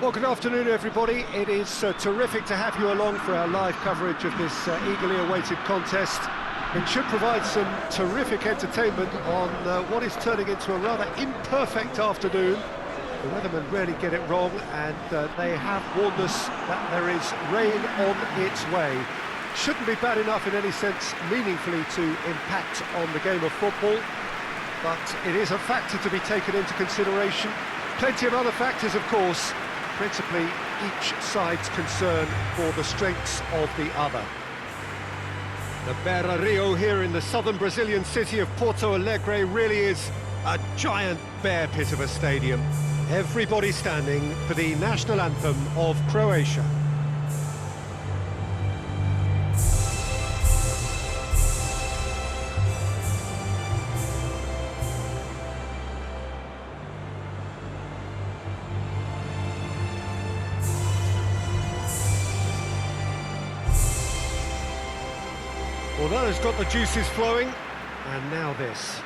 Well, good afternoon, everybody. It is terrific to have you along for our live coverage of this eagerly awaited contest. It should provide some terrific entertainment on what is turning into a rather imperfect afternoon. The weathermen really get it wrong, and they have warned us that there is rain on its way. Shouldn't be bad enough in any sense meaningfully to impact on the game of football, but it is a factor to be taken into consideration. Plenty of other factors, of course, principally each side's concern for the strengths of the other. The Beira Rio here in the southern Brazilian city of Porto Alegre really is a giant bear pit of a stadium. Everybody standing for the national anthem of Croatia. Well, that has got the juices flowing, and now this.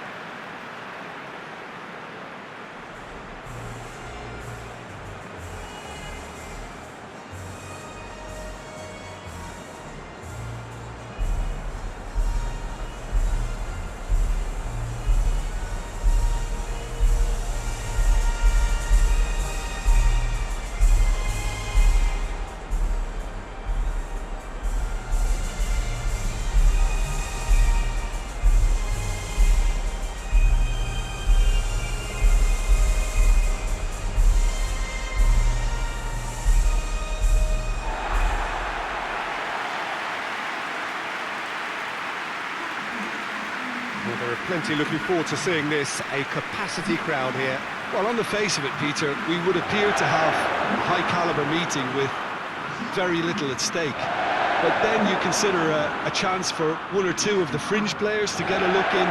Well, there are plenty looking forward to seeing this, a capacity crowd here. Well, on the face of it, Peter, we would appear to have a high-caliber meeting with very little at stake. But then you consider a chance for one or two of the fringe players to get a look in,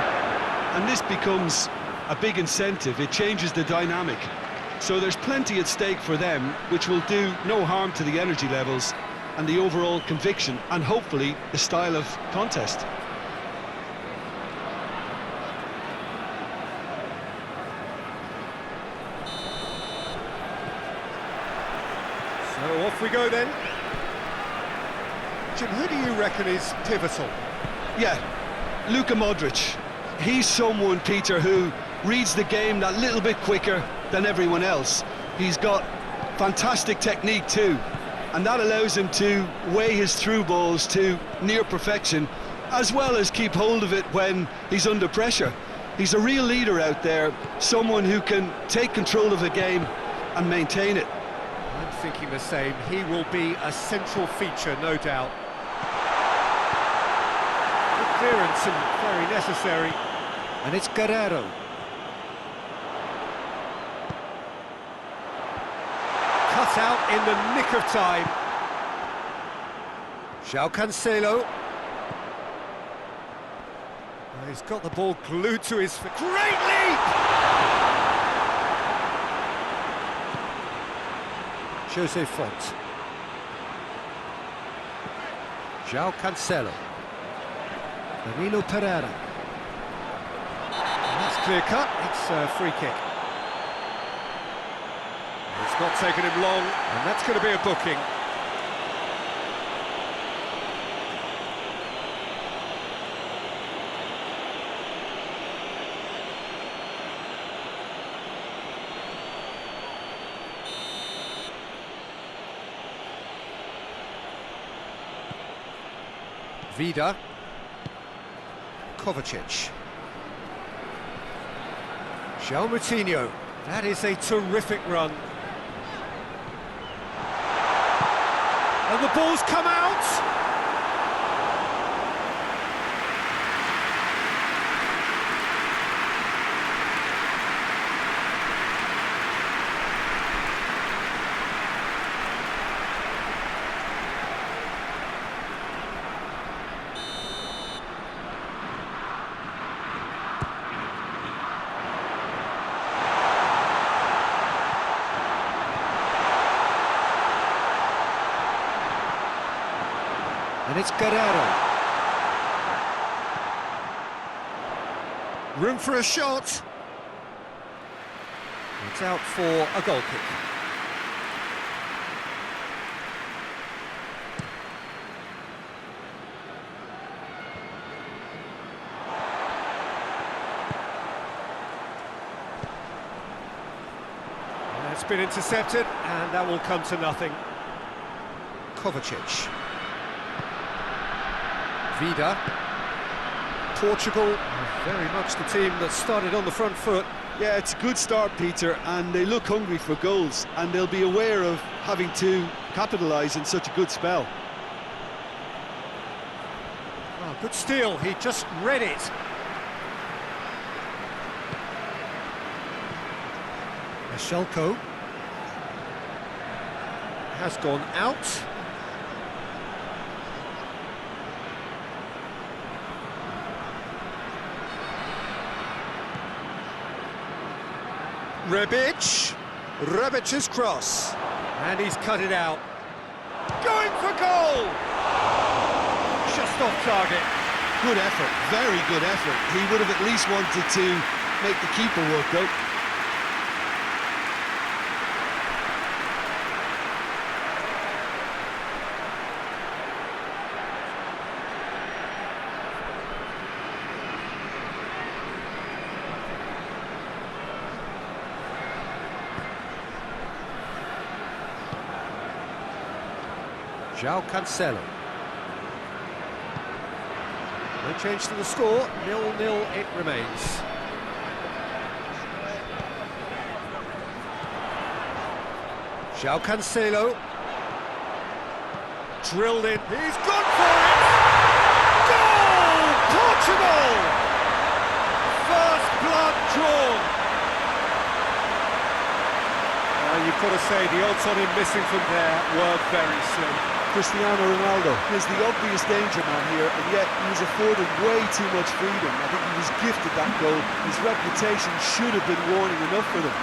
and this becomes a big incentive. It changes the dynamic. So there's plenty at stake for them, which will do no harm to the energy levels and the overall conviction, and hopefully the style of contest. So off we go then. Jim, who do you reckon is pivotal? Yeah, Luka Modric. He's someone, Peter, who reads the game that little bit quicker than everyone else. He's got fantastic technique too, and that allows him to weigh his through balls to near perfection, as well as keep hold of it when he's under pressure. He's a real leader out there, someone who can take control of the game and maintain it. I'm thinking the same. He will be a central feature, no doubt. Good clearance and very necessary. And it's Guerrero. Cut out in the nick of time. João Cancelo. Well, he's got the ball glued to his feet. Great leap! Jose Font. João Cancelo. Danilo Pereira. And that's clear cut, it's a free kick. It's not taken him long, and that's going to be a booking. Vida. Kovacic. João Moutinho. That is a terrific run. And the ball's come out! And it's Guerrero. Room for a shot. It's out for a goal kick. That's been intercepted, and that will come to nothing. Kovacic. Vida. Portugal, very much the team that started on the front foot. Yeah, it's a good start, Peter, and they look hungry for goals, and they'll be aware of having to capitalise in such a good spell. Oh, good steal, he just read it. Shelko has gone out. Rebic's cross, and he's cut it out. Going for goal! Just off target. Good effort, very good effort. He would have at least wanted to make the keeper work, though. João Cancelo. No change to the score, 0-0 it remains. João Cancelo. Drilled in, he's gone for it! Goal! Portugal! First blood drawn. You've got to say, the odds on him missing from there were very slim. Cristiano Ronaldo is the obvious danger man here, and yet he was afforded way too much freedom. I think he was gifted that goal. His reputation should have been warning enough for them.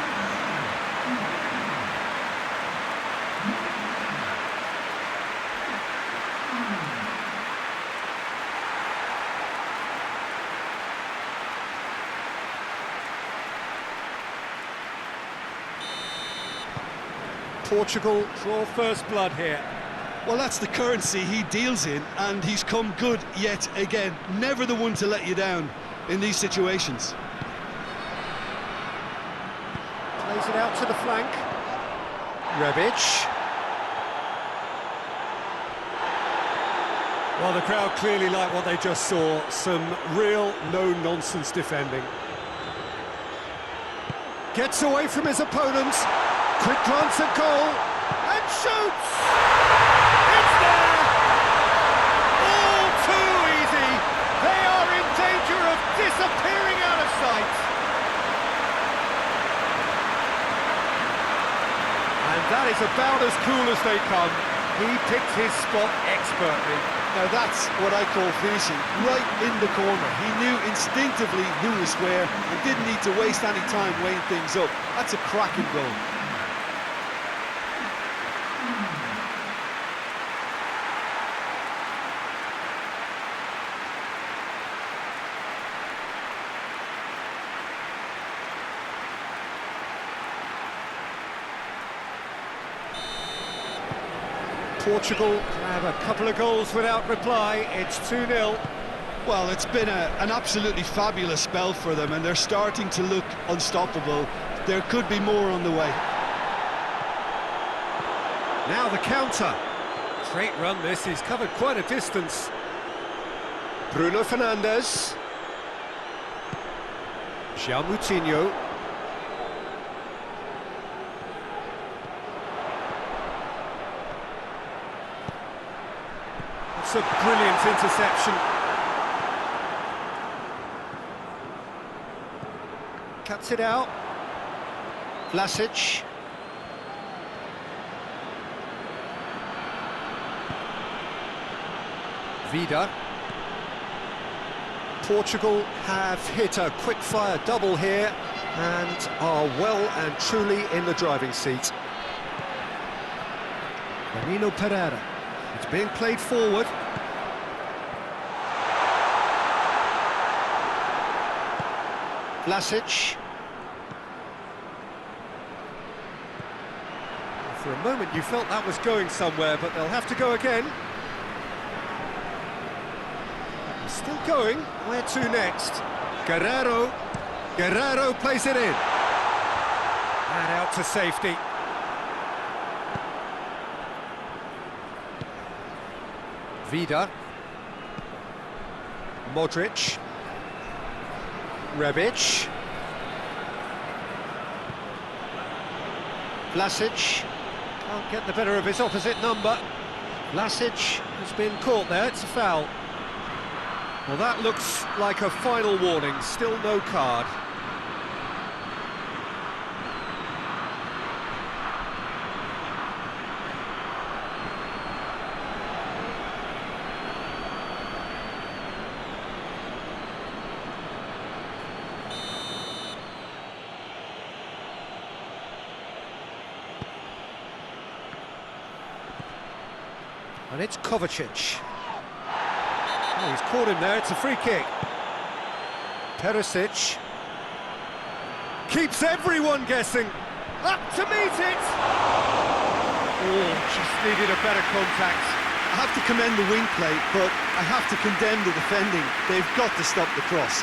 Portugal draw first blood here. Well, that's the currency he deals in, and he's come good yet again. Never the one to let you down in these situations. Plays it out to the flank. Rebic. Well, the crowd clearly like what they just saw. Some real no-nonsense defending. Gets away from his opponents. Quick glance at goal. And shoots! It's there! All too easy. They are in danger of disappearing out of sight. And that is about as cool as they come. He picked his spot expertly. Now that's what I call finishing, right in the corner. He knew instinctively who was where and didn't need to waste any time weighing things up. That's a cracking goal. Portugal have a couple of goals without reply. It's 2-0. Well, it's been an absolutely fabulous spell for them, and they're starting to look unstoppable. There could be more on the way. Now the counter. Great run this, he's covered quite a distance. Bruno Fernandes. João Moutinho. It's a brilliant interception. Cuts it out. Vlasic. Vida. Portugal have hit a quick-fire double here and are well and truly in the driving seat. Danilo Pereira. It's being played forward. Vlasic. For a moment you felt that was going somewhere, but they'll have to go again. Still going. Where to next? Guerrero plays it in. And out to safety. Vida. Modric. Rebic. Vlasic. Can't get the better of his opposite number. Vlasic has been caught there, it's a foul. Well, that looks like a final warning, still no card. And it's Kovacic. Oh, he's caught him there, it's a free kick. Perisic. Keeps everyone guessing. Up to meet it! Oh, just needed a better contact. I have to commend the wing play, but I have to condemn the defending. They've got to stop the cross.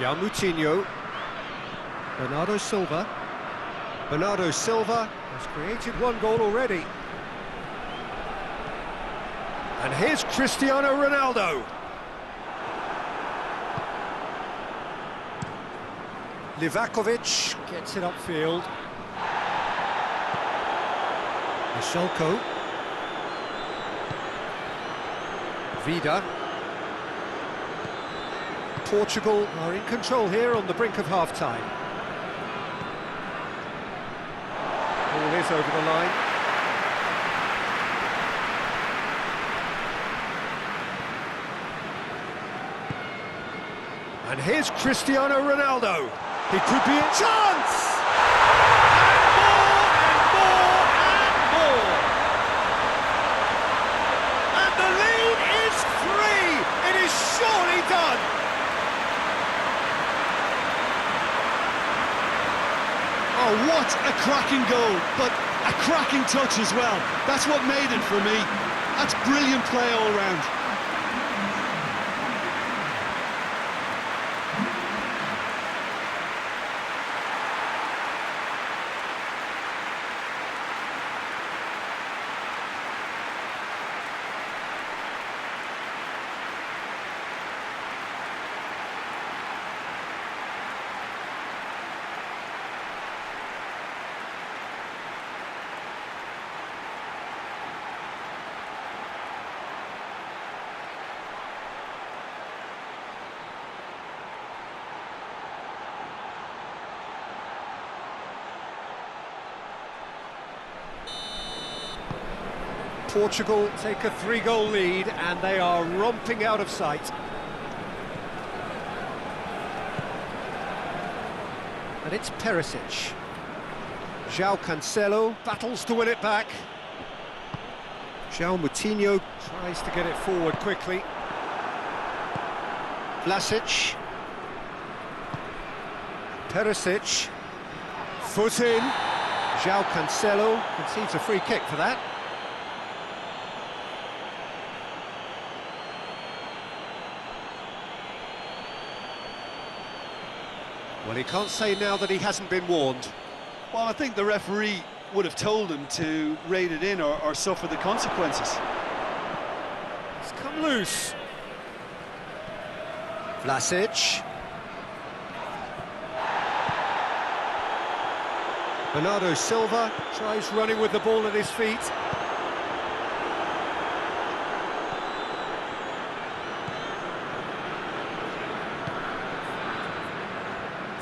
João Moutinho. Bernardo Silva. Bernardo Silva has created one goal already. And here's Cristiano Ronaldo. Livakovic gets it upfield. Michalko. Vida. Portugal are in control here on the brink of half-time. Ball is over the line. And here's Cristiano Ronaldo. He could be a chance! And more, and more! And the lead is 3! It is surely done! Oh, what a cracking goal, but a cracking touch as well. That's what made it for me. That's brilliant play all round. Portugal take a 3-goal lead and they are romping out of sight. And it's Perisic. João Cancelo battles to win it back. João Moutinho tries to get it forward quickly. Vlasic. Perisic. Foot in. João Cancelo concedes a free kick for that. Well, he can't say now that he hasn't been warned. Well, I think the referee would have told him to rate it in or suffer the consequences. It's come loose. Vlasic. Bernardo Silva tries running with the ball at his feet.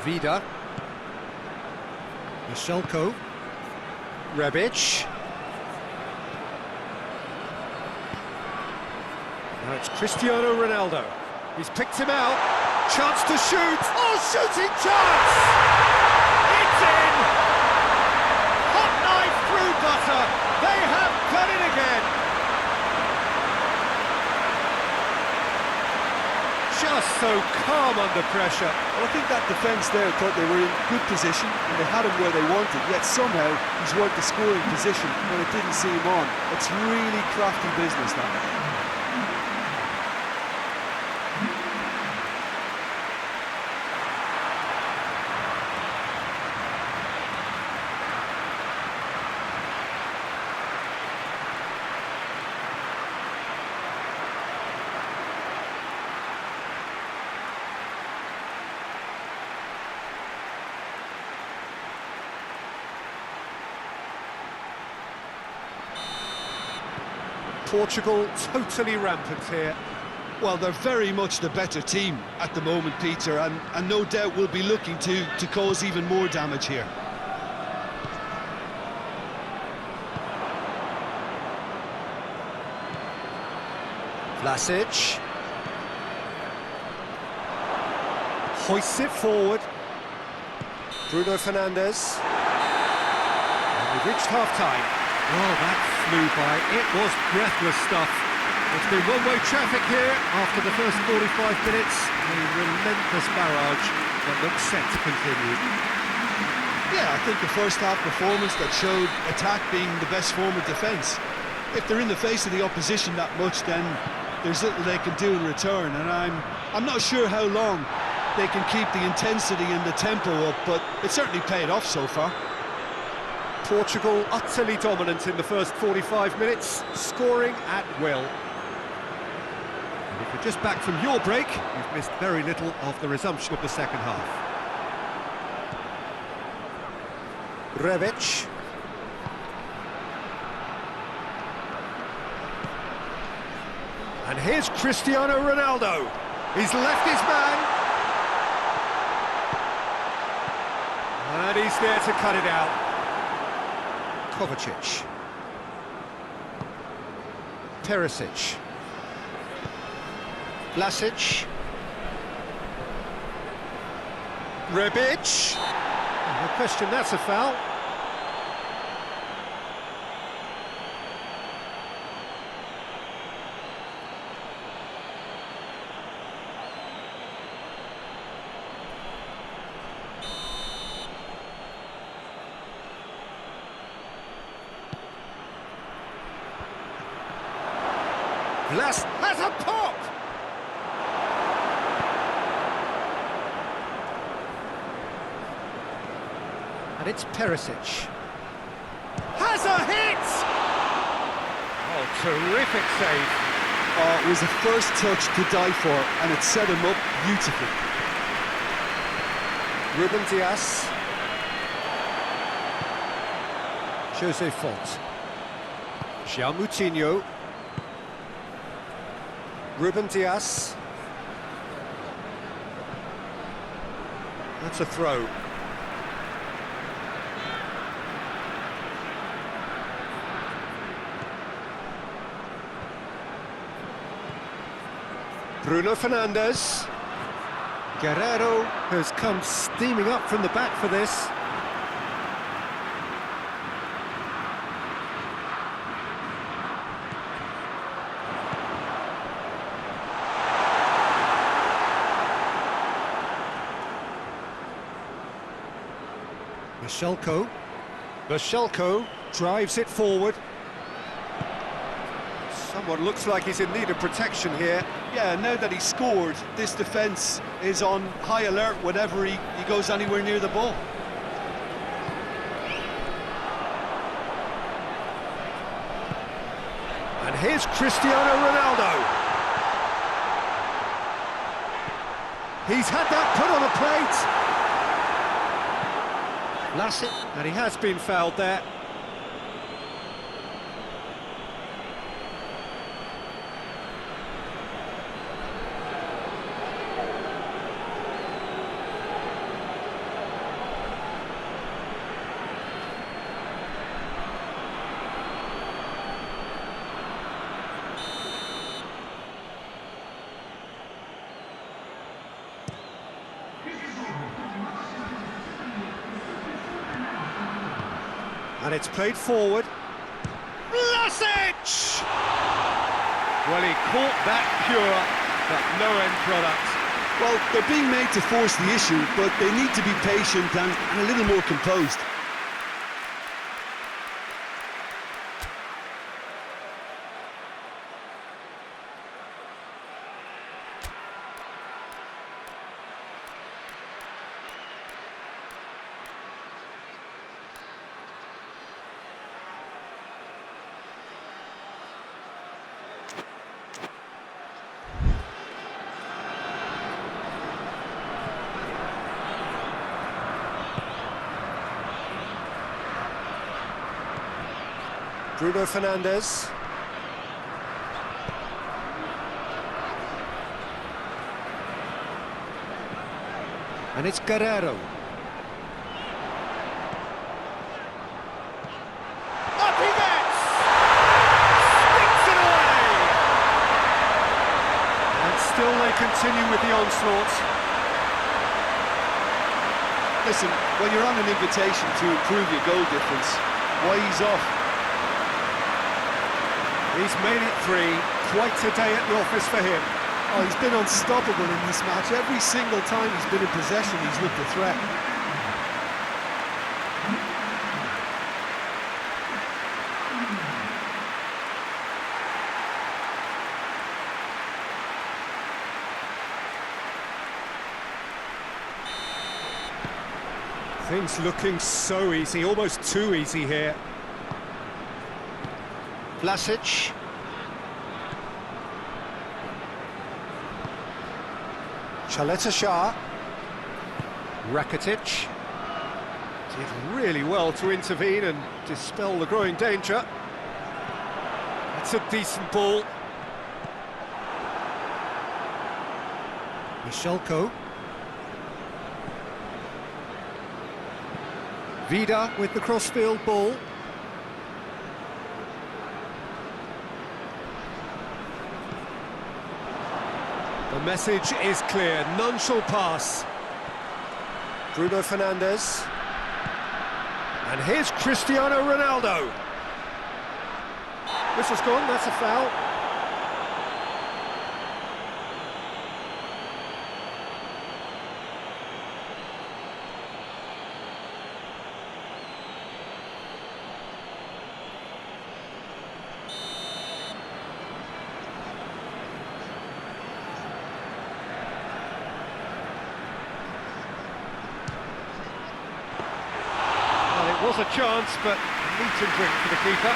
Vida. Michalko. Rebic. Now it's Cristiano Ronaldo. He's picked him out. Chance to shoot. Oh, shooting chance! It's in! Hot knife through butter. They have done it again. just so calm under pressure. Well, I think that defence there thought they were in good position and they had him where they wanted, yet somehow he's worked the scoring position when it didn't see him on. It's really crafty business, that. Portugal totally rampant here. Well, they're very much the better team at the moment, Peter, and no doubt will be looking to cause even more damage here. Vlasic. Hoists it forward. Bruno Fernandes. And we've reached half-time. Oh, that flew by. It was breathless stuff. It's been one-way traffic here after the first 45 minutes. A relentless barrage that looks set to continue. Yeah, I think the first half performance that showed attack being the best form of defence. If they're in the face of the opposition that much, then there's little they can do in return, and I'm not sure how long they can keep the intensity and the tempo up, but it certainly paid off so far. Portugal utterly dominant in the first 45 minutes, scoring at will. And if you're just back from your break, you've missed very little of the resumption of the second half. Rebic. And here's Cristiano Ronaldo. He's left his man. And he's there to cut it out. Kovacic. Perisic. Vlasic. Rebic. No question, that's a foul. Vlas has a pop! And it's Perisic. Has a hit! Oh, terrific save. Oh, it was a first touch to die for, and it set him up beautifully. Ruben Dias. Jose Font. João Moutinho. Ruben Dias. That's a throw. Bruno Fernandes. Guerrero has come steaming up from the back for this. Michelko drives it forward. Someone looks like he's in need of protection here. Yeah, now that he scored, this defence is on high alert whenever he goes anywhere near the ball. And here's Cristiano Ronaldo. He's had that put on a plate. Vlasic, and he has been fouled there. And it's played forward. Vlasic! Well, he caught that pure, but no end product. Well, they're being made to force the issue, but they need to be patient and a little more composed. Bruno Fernandes. And it's Guerrero. Up he gets! Sticks it away! And still they continue with the onslaught. Listen, when you're on an invitation to improve your goal difference, why ease off? He's made it 3. Quite a day at the office for him. Oh, he's been unstoppable in this match. Every single time he's been in possession, he's looked a threat. Things looking so easy, almost too easy here. Vlasic. Chaleta Shah. Rakitic. Did really well to intervene and dispel the growing danger. It's a decent ball. Michelko. Vida with the crossfield ball. The message is clear, none shall pass. Bruno Fernandes. And here's Cristiano Ronaldo. Whistle's gone, that's a foul. Was a chance, but meat and drink for the keeper.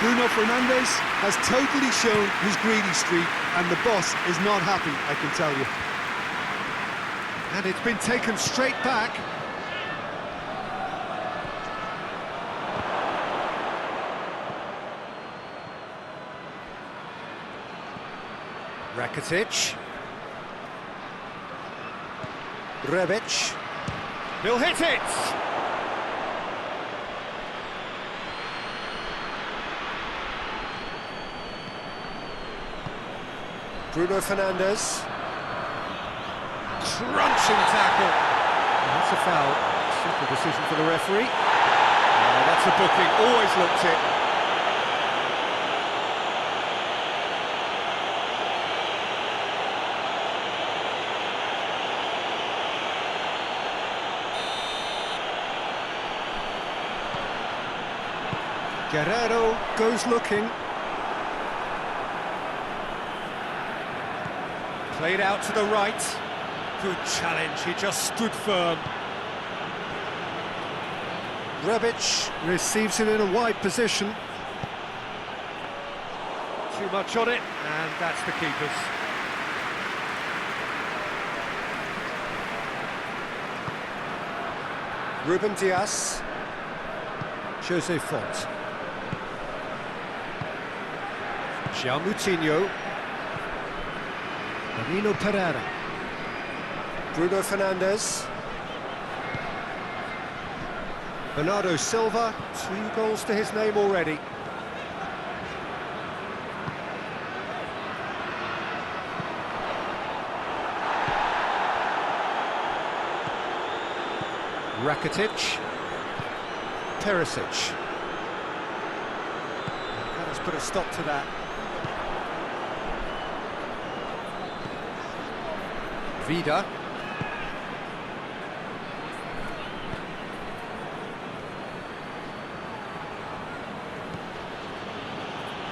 Bruno Fernandes has totally shown his greedy streak, and the boss is not happy, I can tell you. And it's been taken straight back. Rakitic. Rebic. He'll hit it! Bruno Fernandes. Crunching tackle. And that's a foul. Simple decision for the referee. Oh, that's a booking. Always looked it. Guerrero goes looking. Played out to the right. Good challenge, he just stood firm. Rebic receives it in a wide position. Too much on it, and that's the keeper's. Ruben Dias. Jose Font. João Moutinho. Danilo Pereira. Bruno Fernandes. Bernardo Silva, 2 goals to his name already. Rakitic. Perisic. That has put a stop to that. Vida.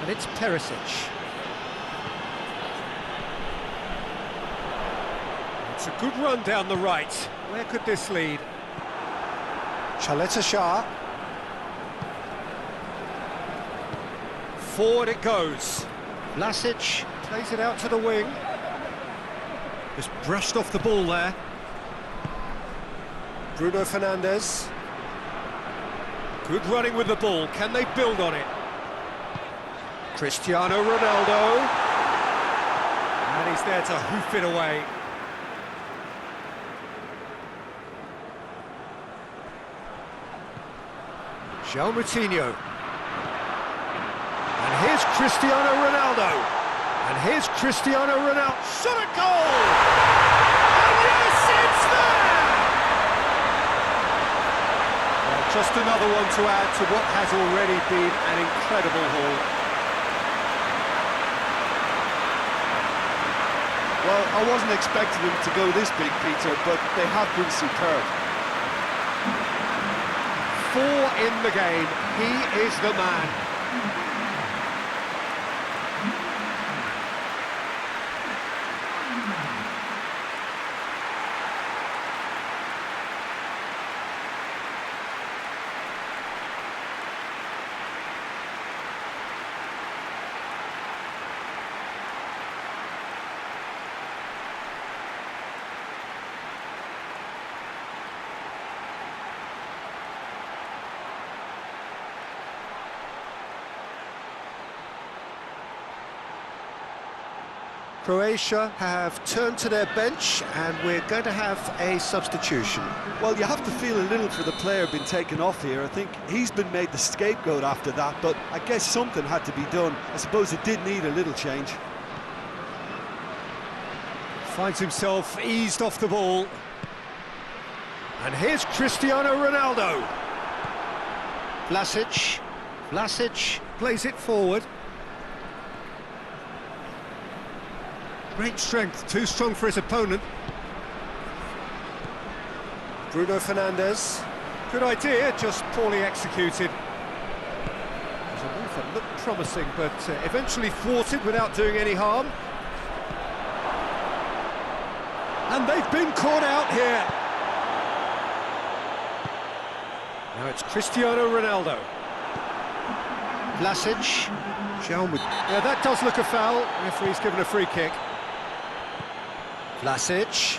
And it's Perisic. It's a good run down the right. Where could this lead? Chaleta Shah. Forward it goes. Vlasic plays it out to the wing. Just brushed off the ball there. Bruno Fernandes. Good running with the ball. Can they build on it? Cristiano Ronaldo. And he's there to hoof it away. João Moutinho. And here's Cristiano Ronaldo. And here's Cristiano Ronaldo. Shot a goal! And yes, it's there! Well, just another one to add to what has already been an incredible haul. Well, I wasn't expecting them to go this big, Peter, but they have been superb. 4 in the game. He is the man. Croatia have turned to their bench and we're going to have a substitution. Well, you have to feel a little for the player being taken off here. I think he's been made the scapegoat after that, but I guess something had to be done. I suppose it did need a little change. Finds himself eased off the ball. And here's Cristiano Ronaldo. Vlasic. Vlasic plays it forward. Great strength, too strong for his opponent. Bruno Fernandes. Good idea, just poorly executed. There's a move that looked promising, but eventually thwarted without doing any harm. And they've been caught out here. Now it's Cristiano Ronaldo. Vlasic. Yeah, that does look a foul. Referee's given a free kick. Vlasic.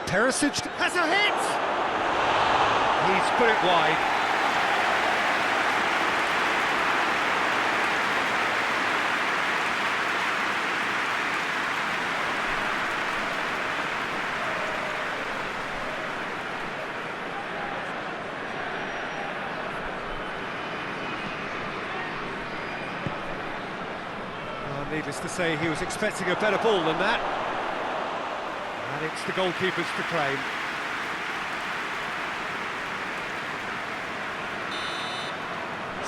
Perisic has a hit! He's put it wide. Needless to say, he was expecting a better ball than that. And it's the goalkeepers to claim.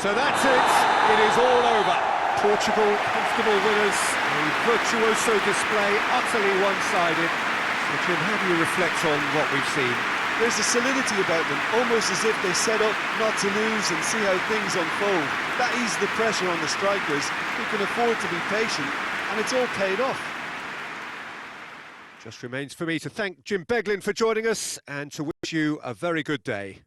So that's it. It is all over. Portugal, comfortable winners. A virtuoso display, utterly one-sided. So, Jim, how do you reflect on what we've seen? There's a solidity about them, almost as if they set up not to lose and see how things unfold. That eases the pressure on the strikers, who can afford to be patient, and it's all paid off. Just remains for me to thank Jim Beglin for joining us and to wish you a very good day.